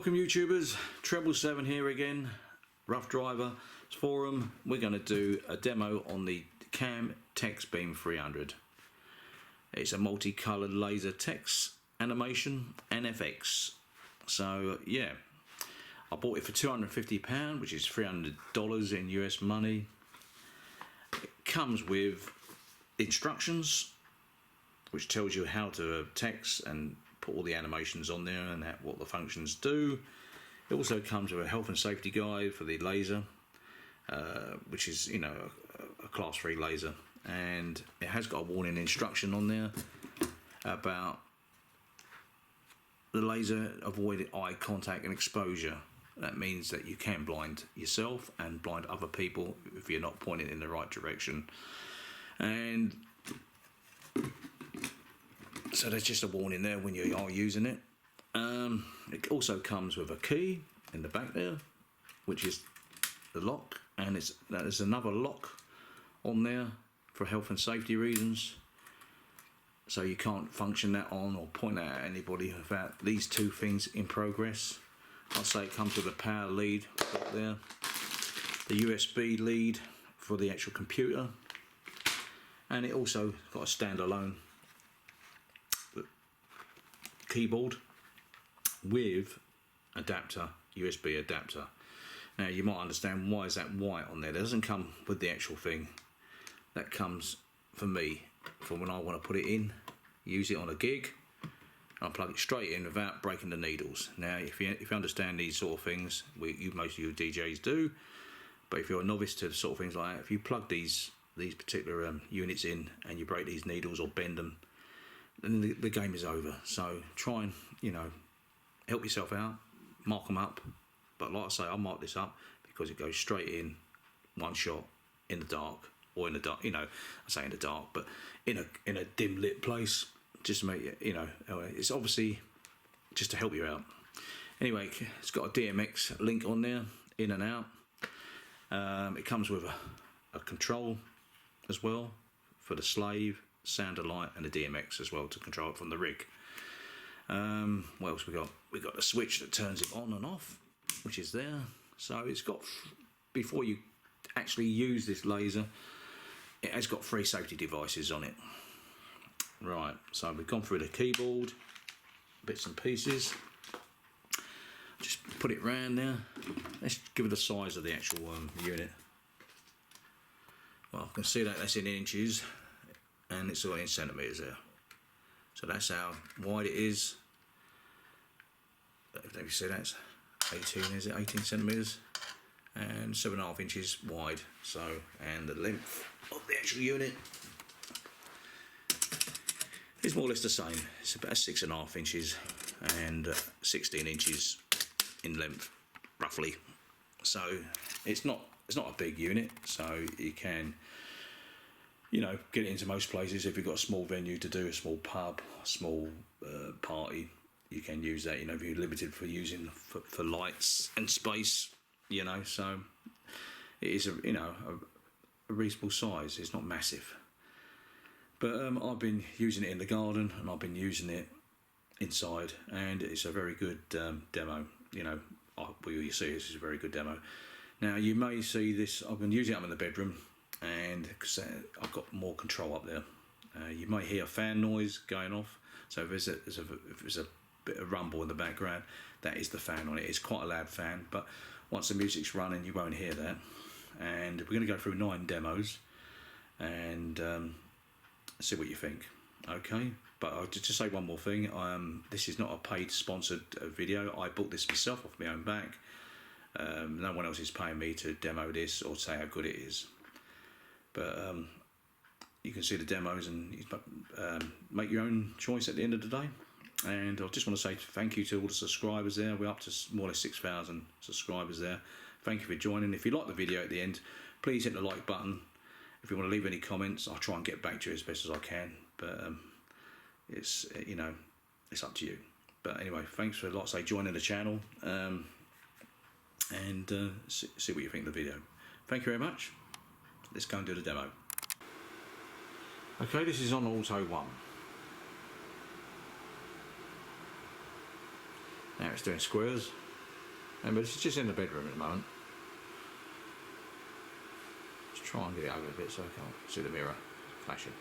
Welcome YouTubers, Treble7 here again, Rough Driver Forum. We're going to do a demo on the Cam Text Beam 300. It's a multicolored laser text animation NFX. So yeah, I bought it for £250, which is $300 in US money. It comes with instructions, which tells you how to text and put all the animations on there and what the functions do. It also comes with a health and safety guide for the laser, which is, you know, a class 3 laser, and it has got a warning instruction on there about the laser avoiding eye contact and exposure. That means that you can blind yourself and blind other people if you're not pointing in the right direction. And so there's just a warning there when you are using it. It also comes with a key in the back there, which is the lock, and there's another lock on there for health and safety reasons. So you can't function that on or point that at anybody without these two things in progress. I'd say it comes with a power lead up there, the USB lead for the actual computer, and it also got a standalone keyboard with adapter, USB adapter. Now you might understand, why is that white on there? That doesn't come with the actual thing. That comes for me for when I want to put it in, use it on a gig. I plug it straight in without breaking the needles. Now if you understand these sort of things, most of you DJs do, but if you're a novice to sort of things like that, if you plug these particular units in and you break these needles or bend them, then the game is over. So try and, you know, help yourself out, mark them up. But like I say, I mark this up because it goes straight in, one shot, in the dark, or in the dark, you know, I say in the dark, but in a dim lit place, just to make it, you know, it's obviously just to help you out. Anyway, it's got a DMX link on there, in and out. It comes with a control as well for the slave, sounder light, and the DMX as well to control it from the rig. What else we got? We got a switch that turns it on and off, which is there. So it's got, before you actually use this laser, it has got 3 safety devices on it. Right, so we've gone through the keyboard, bits and pieces. Just put it round there. Let's give it the size of the actual unit. Well, I can see that that's in inches, and it's all in centimetres there. So that's how wide it is. Let me see, that's 18, is it 18 centimetres? And 7.5 inches wide. So, and the length of the actual unit is more or less the same. It's about 6.5 inches and 16 inches in length, roughly. So it's not a big unit, so you can, you know, get it into most places. If you've got a small venue to do, a small pub, a small party, you can use that. You know, if you're limited for using for lights and space, you know. So it is a reasonable size. It's not massive, but I've been using it in the garden and I've been using it inside, and it's a very good demo. You know, you see this is a very good demo. Now you may see this. I've been using it up in the bedroom, and because I've got more control up there. You may hear fan noise going off, so if there's a bit of rumble in the background, that is the fan on it. It's quite a loud fan, but once the music's running you won't hear that. And we're going to go through 9 demos and see what you think. Okay, but I'll just say one more thing. This is not a paid sponsored video. I bought this myself off my own back. No one else is paying me to demo this or say how good it is. But you can see the demos and make your own choice at the end of the day. And I just want to say thank you to all the subscribers there. We're up to more or less 6,000 subscribers there. Thank you for joining. If you like the video at the end, please hit the like button. If you want to leave any comments, I'll try and get back to you as best as I can. But it's, you know, it's up to you. But anyway, thanks for, like I say, joining the channel, and see what you think of the video. Thank you very much. Let's go and do the demo. Okay, this is on Auto 1. Now it's doing squares. And but it's just in the bedroom at the moment. Let's try and get it over a bit so I can't see the mirror flashing.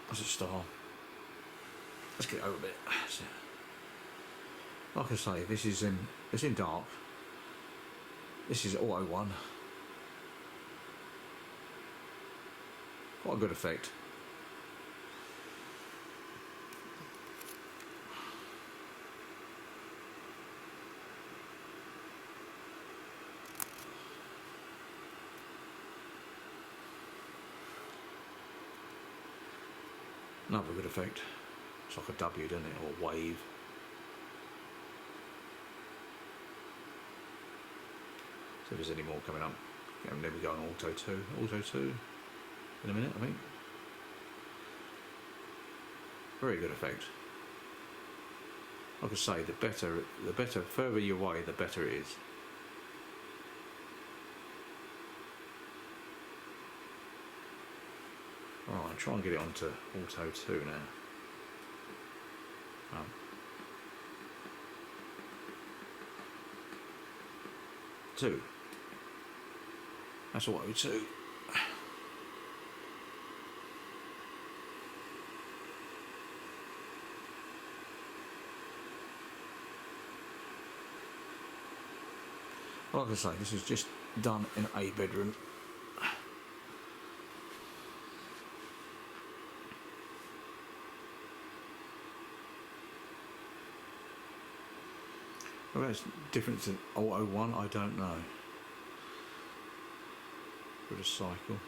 That's a star. Let's get it over a bit. Like I say, this is it's in dark. This is auto 1. Quite a good effect. Another good effect. It's like a W, doesn't it? Or wave. So if there's any more coming up, and then we go on auto 2. Auto 2 in a minute, I think. Very good effect. Like I say, the better, further you're away, the better it is. Alright, try and get it onto auto 2 now. Oh. Two. That's auto 2. Like I say, this is just done in a bedroom. Well, that's different to auto 1, I don't know. For the cycle.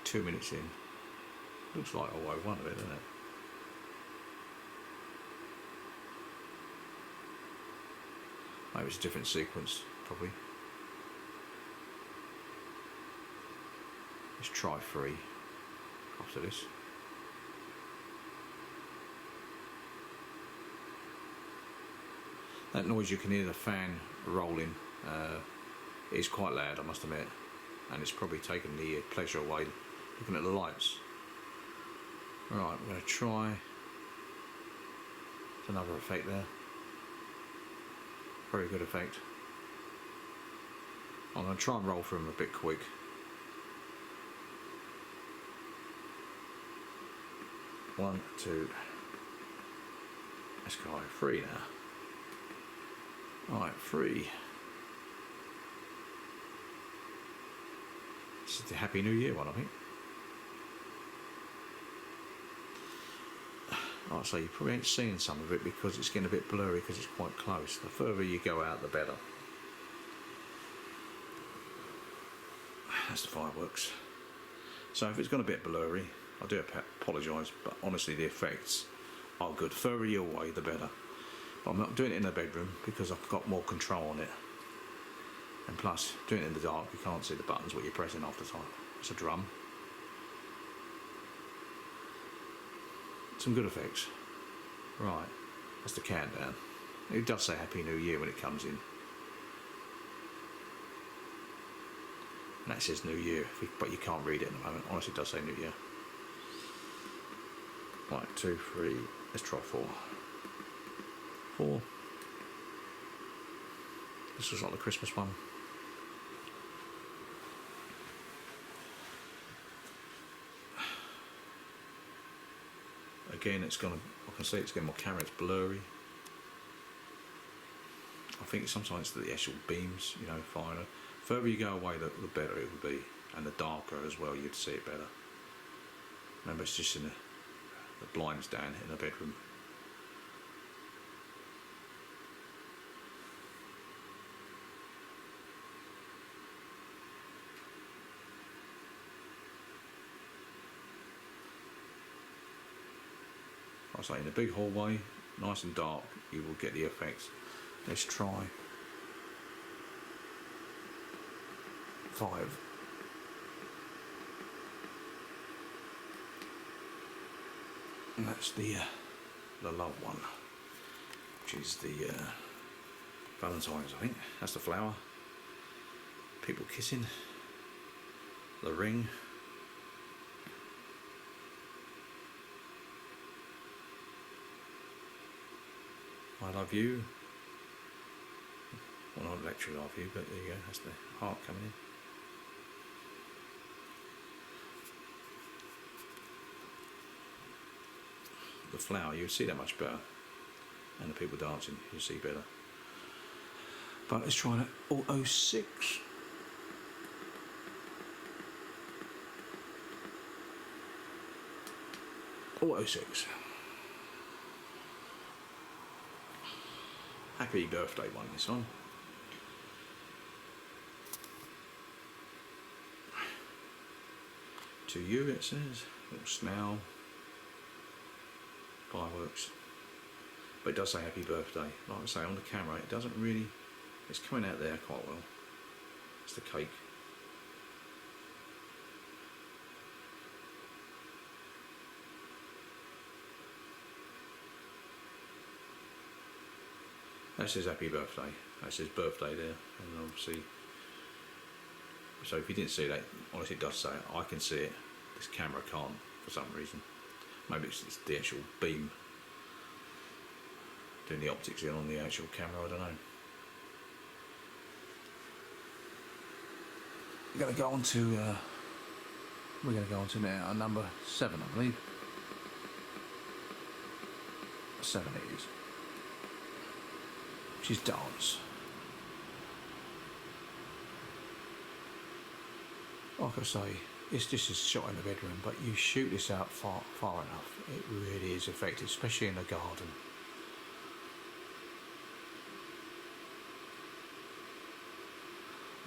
2 minutes in. Looks like auto 1 a bit, doesn't it? Maybe it's a different sequence, probably. Let's try 3 after this. That noise you can hear the fan rolling is quite loud, I must admit, and it's probably taken the pleasure away looking at the lights. Right, I'm going to try. There's another effect there. Very good effect. I'm going to try and roll through them a bit quick. One, two. Let's go 3 now. Alright, 3. This is the Happy New Year one, I think. Like I say, you probably ain't seeing some of it because it's getting a bit blurry because it's quite close. The further you go out, the better. That's the fireworks. So if it's gone a bit blurry, I do apologise, but honestly the effects are good. The further you're away, the better. But I'm not doing it in the bedroom because I've got more control on it. And plus, doing it in the dark, you can't see the buttons what you're pressing half the time. It's a drum. Some good effects. Right, that's the countdown. It does say Happy New Year when it comes in. And that says New Year, but you can't read it at the moment. Honestly, it does say New Year. Right, 2, 3, let's try 4. 4. This was like the Christmas one. Again, it's gonna, I can see it's getting more camera, it's blurry. I think sometimes the actual beams, you know, finer. Further you go away, the better it will be, and the darker as well, you'd see it better. Remember, it's just in the blinds down in the bedroom. I say in a big hallway, nice and dark, you will get the effects. Let's try 5. And that's the love one, which is the Valentine's, I think. That's the flower. People kissing. The ring. I love you. Well, not literally love you, but there you go. That's the heart coming in. The flower, you see that much better, and the people dancing, you see better. But let's try that. 006. Auto 6. Happy birthday one, this one. To you, it says. Little snail. Fireworks. But it does say happy birthday. Like I say, on the camera, it doesn't really. It's coming out there quite well. It's the cake. That says happy birthday. That says birthday there, and obviously. So if you didn't see that, honestly, it does say it. I can see it. This camera can't for some reason. Maybe it's the actual beam doing the optics in on the actual camera. I don't know. We're going to go on to. We're going to go on to now number 7, I believe. 7 it is. Which is dance. Like I say, this is shot in the bedroom, but you shoot this out far enough, it really is effective, especially in the garden.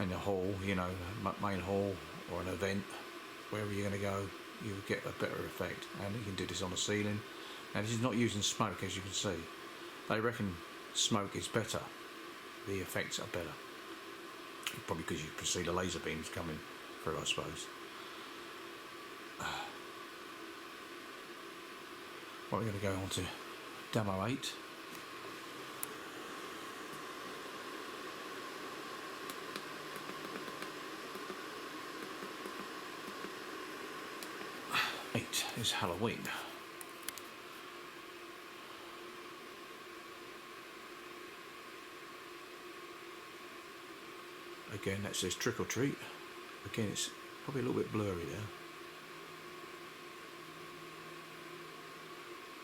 In the hall, you know, main hall or an event, wherever you're going to go, you get a better effect. And you can do this on the ceiling. And this is not using smoke, as you can see. They reckon smoke is better, the effects are better. Probably because you can see the laser beams coming through, I suppose. Well, we're going to go on to demo 8. Is Halloween. Again, that says trick or treat. Again, it's probably a little bit blurry there.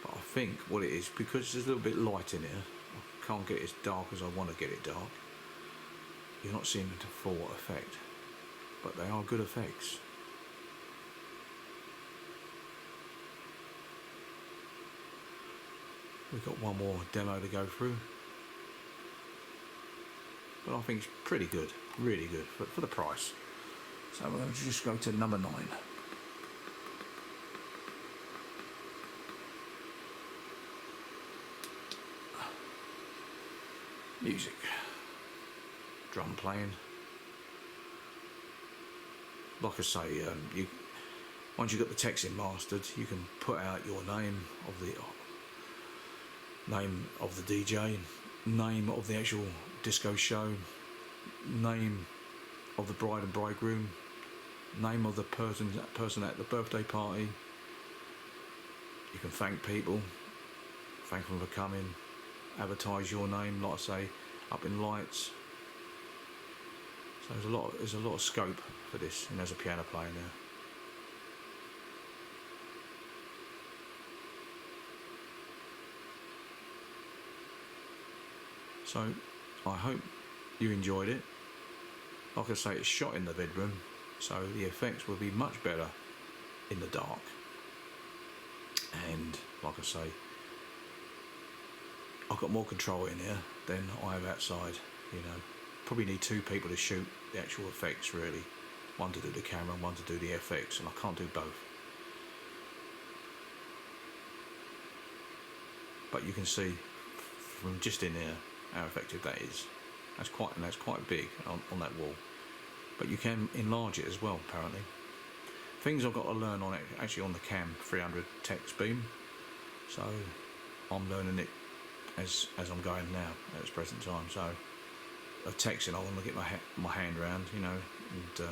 But I think what it is, because there's a little bit light in here, I can't get it as dark as I want to get it dark. You're not seeing the full effect. But they are good effects. We've got one more demo to go through. But I think it's pretty good, really good for the price. So we're going to just go to number 9. Music. Drum playing. Like I say, once you've got the texting mastered, you can put out your name of the DJ, name of the actual disco show, name of the bride and bridegroom, name of the person at the birthday party. You can thank people, thank them for coming, advertise your name, like I say, up in lights. So there's a lot of scope for this, and there's a piano player now. So I hope you enjoyed it. Like I say, it's shot in the bedroom, so the effects will be much better in the dark. And like I say, I've got more control in here than I have outside. You know, probably need 2 people to shoot the actual effects really. One to do the camera and one to do the effects, and I can't do both. But you can see from just in here how effective that is. That's quite big on that wall. But you can enlarge it as well, apparently. Things I've got to learn on it, actually on the Cam 300 text beam. So I'm learning it as I'm going now at this present time. So a texting I want to get my hand around, you know, and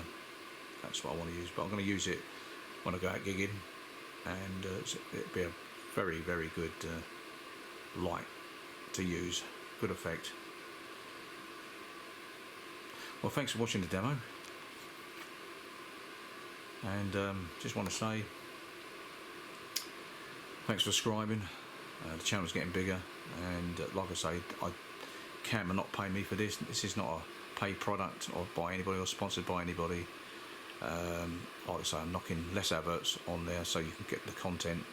that's what I want to use. But I'm going to use it when I go out gigging, and it'd be a very, very good light to use, good effect. Well, thanks for watching the demo, and just want to say thanks for subscribing. The channel's getting bigger, and like I say, Cam are not paying me for this. This is not a paid product or by anybody or sponsored by anybody. Like I say, I'm knocking less adverts on there so you can get the content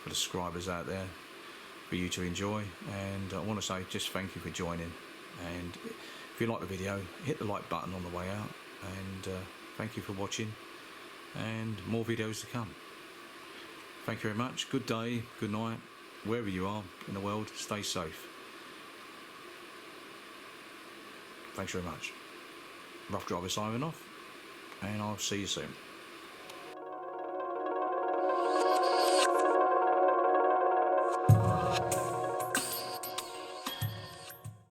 for the subscribers out there for you to enjoy. And I want to say just thank you for joining, and if you like the video, hit the like button on the way out, and thank you for watching, and more videos to come. Thank you very much. Good day, good night, wherever you are in the world. Stay safe. Thanks very much. Rough Driver signing off, and I'll see you soon.